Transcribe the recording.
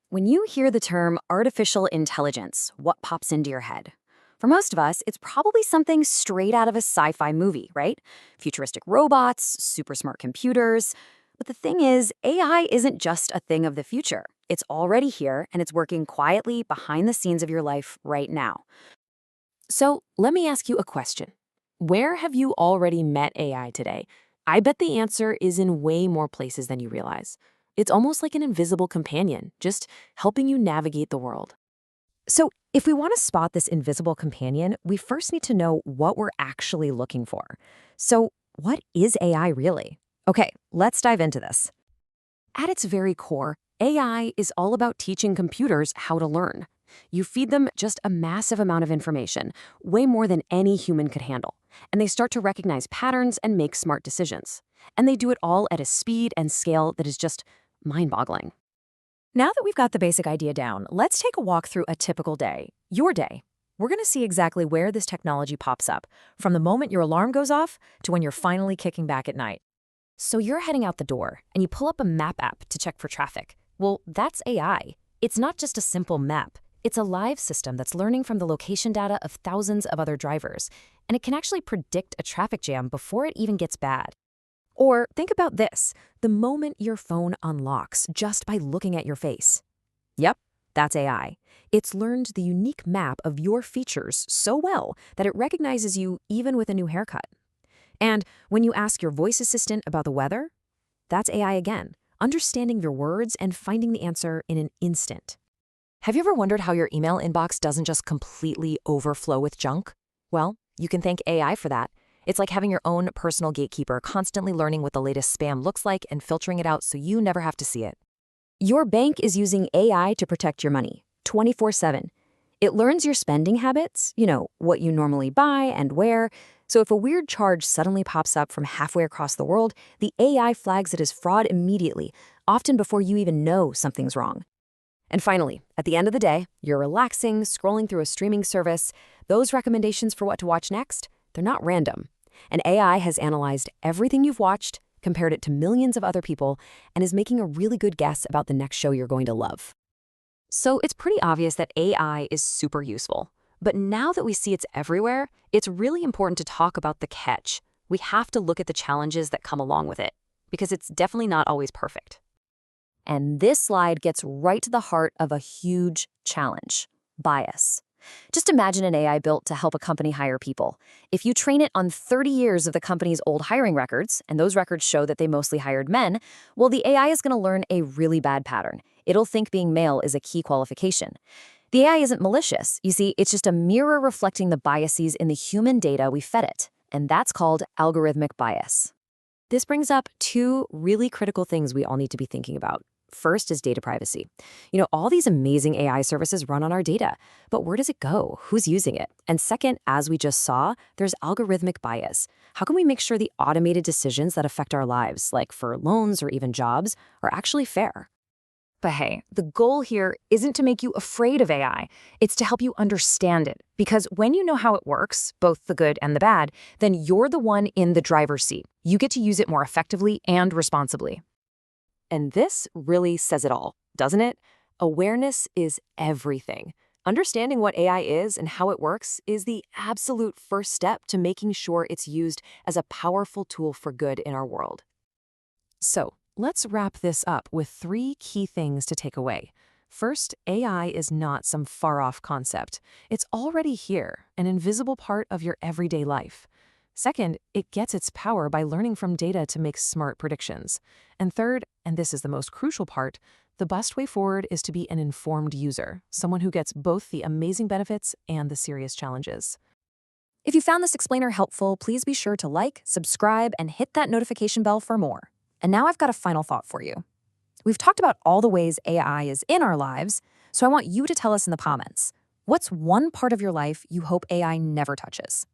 When you hear the term artificial intelligence, what pops into your head? For most of us, it's probably something straight out of a sci fi movie, right? Futuristic robots, super smart computers. But the thing is, AI isn't just a thing of the future. It's already here and it's working quietly behind the scenes of your life right now. So let me ask you a question. Where have you already met AI today? I bet the answer is in way more places than you realize. It's almost like an invisible companion, just helping you navigate the world. So, if we want to spot this invisible companion, we first need to know what we're actually looking for. So, what is AI really? Okay, let's dive into this. At its very core, AI is all about teaching computers how to learn. You feed them just a massive amount of information, way more than any human could handle, and they start to recognize patterns and make smart decisions. And they do it all at a speed and scale that is just mind boggling. Now that we've got the basic idea down, let's take a walk through a typical day, your day. We're going to see exactly where this technology pops up, from the moment your alarm goes off to when you're finally kicking back at night. So you're heading out the door, and you pull up a map app to check for traffic. Well, that's AI. It's not just a simple map. It's a live system that's learning from the location data of thousands of other drivers, and it can actually predict a traffic jam before it even gets bad. Or think about this, the moment your phone unlocks just by looking at your face. Yep, that's AI. It's learned the unique map of your features so well that it recognizes you even with a new haircut. And when you ask your voice assistant about the weather, that's AI again, understanding your words and finding the answer in an instant. Have you ever wondered how your email inbox doesn't just completely overflow with junk? Well, you can thank AI for that. It's like having your own personal gatekeeper constantly learning what the latest spam looks like and filtering it out so you never have to see it. Your bank is using AI to protect your money 24/7. It learns your spending habits, what you normally buy and where. So if a weird charge suddenly pops up from halfway across the world, the AI flags it as fraud immediately, often before you even know something's wrong. And finally, at the end of the day, you're relaxing, scrolling through a streaming service. Those recommendations for what to watch next, they're not random. And AI has analyzed everything you've watched, compared it to millions of other people, and is making a really good guess about the next show you're going to love. So it's pretty obvious that AI is super useful. But now that we see it's everywhere, it's really important to talk about the catch. We have to look at the challenges that come along with it, because it's definitely not always perfect. And this slide gets right to the heart of a huge challenge: bias. Just imagine an AI built to help a company hire people. If you train it on 30 years of the company's old hiring records, and those records show that they mostly hired men, well, the AI is going to learn a really bad pattern. It'll think being male is a key qualification. The AI isn't malicious. You see, it's just a mirror reflecting the biases in the human data we fed it, and that's called algorithmic bias. This brings up two really critical things we all need to be thinking about. First is data privacy. All these amazing AI services run on our data, but where does it go? Who's using it? And second, as we just saw, there's algorithmic bias. How can we make sure the automated decisions that affect our lives, like for loans or even jobs, are actually fair? But hey, the goal here isn't to make you afraid of AI. It's to help you understand it. Because when you know how it works, both the good and the bad, then you're the one in the driver's seat. You get to use it more effectively and responsibly. And this really says it all, doesn't it? Awareness is everything. Understanding what AI is and how it works is the absolute first step to making sure it's used as a powerful tool for good in our world. So, let's wrap this up with three key things to take away. First, AI is not some far-off concept. It's already here, an invisible part of your everyday life. Second, it gets its power by learning from data to make smart predictions. And third, and this is the most crucial part, the best way forward is to be an informed user, someone who gets both the amazing benefits and the serious challenges. If you found this explainer helpful, please be sure to like, subscribe, and hit that notification bell for more. And now I've got a final thought for you. We've talked about all the ways AI is in our lives, so I want you to tell us in the comments, what's one part of your life you hope AI never touches?